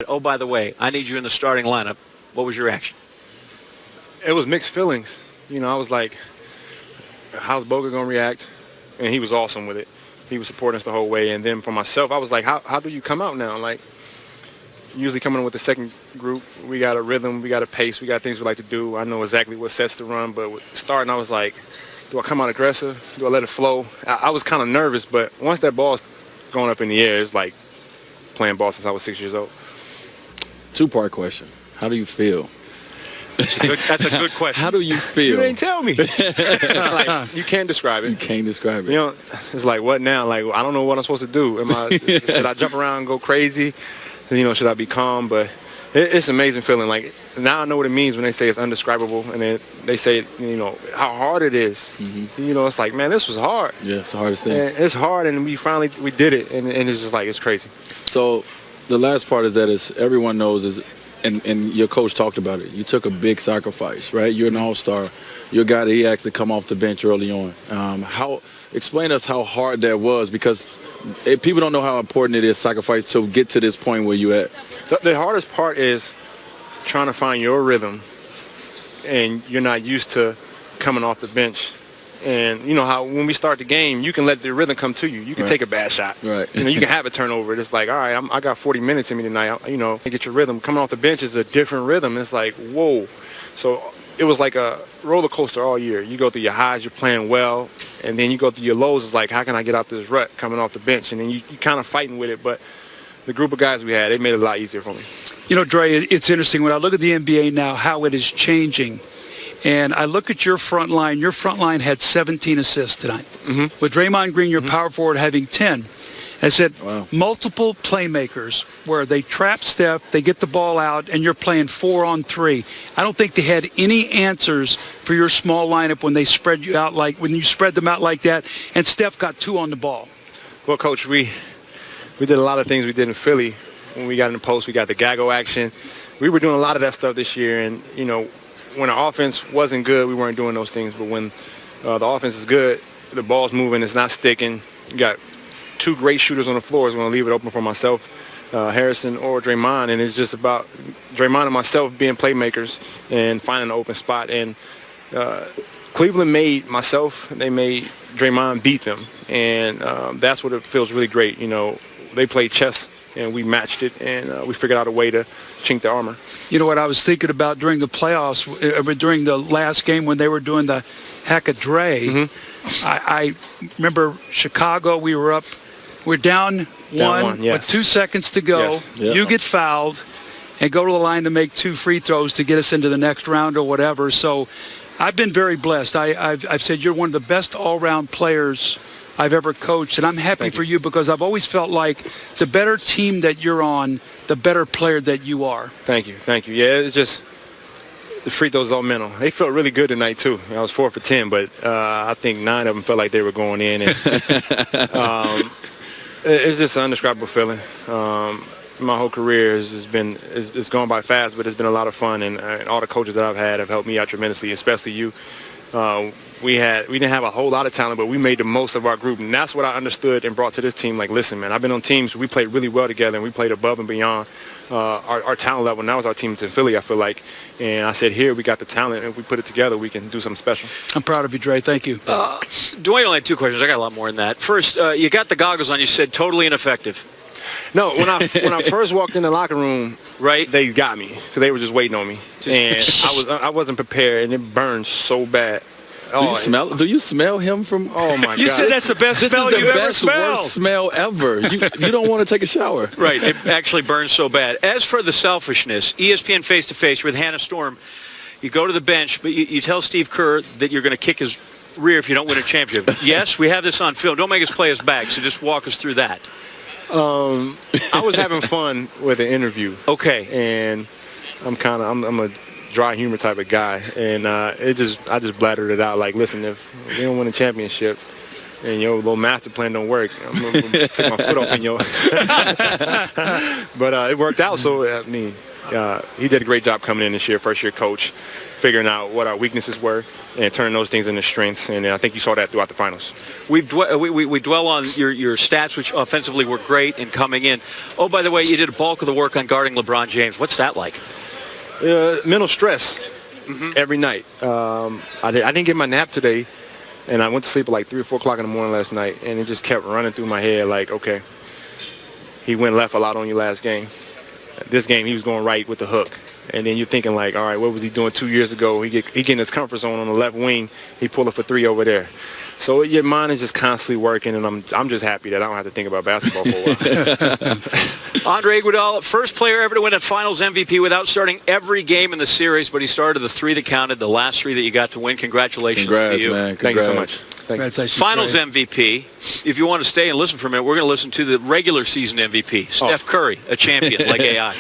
Oh, by the way, I need you in the starting lineup. What was your reaction? It was mixed feelings. I was like, how's Boga going to react? And he was awesome with it. He was supporting us the whole way. And then for myself, I was like, how do you come out now? Like, usually coming in with the second group, we got a rhythm, we got a pace, we got things we like to do. I know exactly what sets to run. But with starting, I was like, do I come out aggressive? Do I let it flow? I was kind of nervous, but once that ball's going up in the air, it's like playing ball since I was 6 years old. Two-part question. How do you feel? That's a good question. How do you feel? You didn't tell me. Like, you can't describe it. You can't describe it. It's like, what now? Like, I don't know what I'm supposed to do. Should I jump around and go crazy? Should I be calm? But it's an amazing feeling. Like, now I know what it means when they say it's undescribable, and then they say, how hard it is. Mm-hmm. It's like, man, this was hard. Yeah, it's the hardest thing. And it's hard, and we did it, and it's just like, it's crazy. So the last part is everyone knows and your coach talked about it. You took a big sacrifice, right? You're an all-star. You're a guy that he asked to come off the bench early on. Explain to us how hard that was, because people don't know how important it is, sacrifice, to get to this point where you at. The hardest part is trying to find your rhythm, and you're not used to coming off the bench. And you know how when we start the game, you can let the rhythm come to you. You can take a bad shot. Right. You can have a turnover. It's like, all right, I got 40 minutes in me tonight. Get your rhythm. Coming off the bench is a different rhythm. It's like, whoa. So it was like a roller coaster all year. You go through your highs, you're playing well, and then you go through your lows. It's like, how can I get out this rut coming off the bench? And then you kind of fighting with it. But the group of guys we had, they made it a lot easier for me. Dre, it's interesting. When I look at the NBA now, how it is changing. And I look at your front line. Your front line had 17 assists tonight. Mm-hmm. With Draymond Green, your power forward, having 10. I said, wow. Multiple playmakers where they trap Steph, they get the ball out, and you're playing 4-on-3. I don't think they had any answers for your small lineup when they spread you out when you spread them out like that, and Steph got 2 on the ball. Well, Coach, we did a lot of things we did in Philly. When we got in the post, we got the gaggle action. We were doing a lot of that stuff this year, and, when the offense wasn't good, we weren't doing those things. But when the offense is good, the ball's moving, it's not sticking. You got 2 great shooters on the floor. It's going to leave it open for myself, Harrison, or Draymond. And it's just about Draymond and myself being playmakers and finding an open spot. And Cleveland made myself, they made Draymond beat them. And that's what it feels really great. They played chess, and we matched it, and we figured out a way to chink the armor. You know what I was thinking about during the playoffs, during the last game when they were doing the Hack of Dre. Mm-hmm. I remember Chicago, we're down one yes. with 2 seconds to go. Yes. Yep. You get fouled and go to the line to make 2 free throws to get us into the next round or whatever. So I've been very blessed. I've said you're one of the best all-round players I've ever coached, and I'm happy for you because I've always felt like the better team that you're on, the better player that you are. Thank you. Yeah, it's just the free throws all mental. They felt really good tonight too. I was 4 for 10, but I think 9 of them felt like they were going in. And, it's just an indescribable feeling. My whole career it's gone by fast, but it's been a lot of fun, and all the coaches that I've had have helped me out tremendously, especially you. We didn't have a whole lot of talent, but we made the most of our group, and that's what I understood and brought to this team. Like, listen, man, I've been on teams, we played really well together, and we played above and beyond our talent level. And that was our team in Philly, I feel like. And I said, here, we got the talent, and if we put it together, we can do something special. I'm proud of you, Dre. Thank you. Dwayne only had 2 questions. I got a lot more than that. First, you got the goggles on. You said totally ineffective. No, when I first walked in the locker room, right, they got me because they were just waiting on me, and I wasn't prepared, and it burned so bad. Do you smell him from? Oh my God! You said that's the best smell you ever smelled. Worst smell ever. You don't want to take a shower. Right. It actually burns so bad. As for the selfishness, ESPN Face to Face with Hannah Storm, you go to the bench, but you tell Steve Kerr that you're going to kick his rear if you don't win a championship. Yes, we have this on film. Don't make us play us back. So just walk us through that. I was having fun with the interview. Okay. And I'm a dry humor type of guy, and I just blattered it out like, listen, if we don't win a championship and your little master plan don't work, I'm gonna stick my foot up in your. But it worked out. So he did a great job coming in this year, first-year coach, figuring out what our weaknesses were and turning those things into strengths. And I think you saw that throughout the finals. We dwell on your stats, which offensively were great in coming in. Oh, by the way, you did a bulk of the work on guarding LeBron James. What's that like? Mental stress every night. I didn't get my nap today, and I went to sleep at like 3 or 4 o'clock in the morning last night, and it just kept running through my head like, okay, he went left a lot on you last game. This game, he was going right with the hook. And then you're thinking like, all right, what was he doing 2 years ago? He get in his comfort zone on the left wing. He pull it for 3 over there. So your mind is just constantly working, and I'm just happy that I don't have to think about basketball for a while. Andre Iguodala, first player ever to win a Finals MVP without starting every game in the series, but he started the 3 that counted, the last 3 that you got to win. Congratulations Congrats, to you. man. Thank you so much. Thank you. Finals MVP. If you want to stay and listen for a minute, we're going to listen to the regular season MVP, Steph Curry, a champion like AI.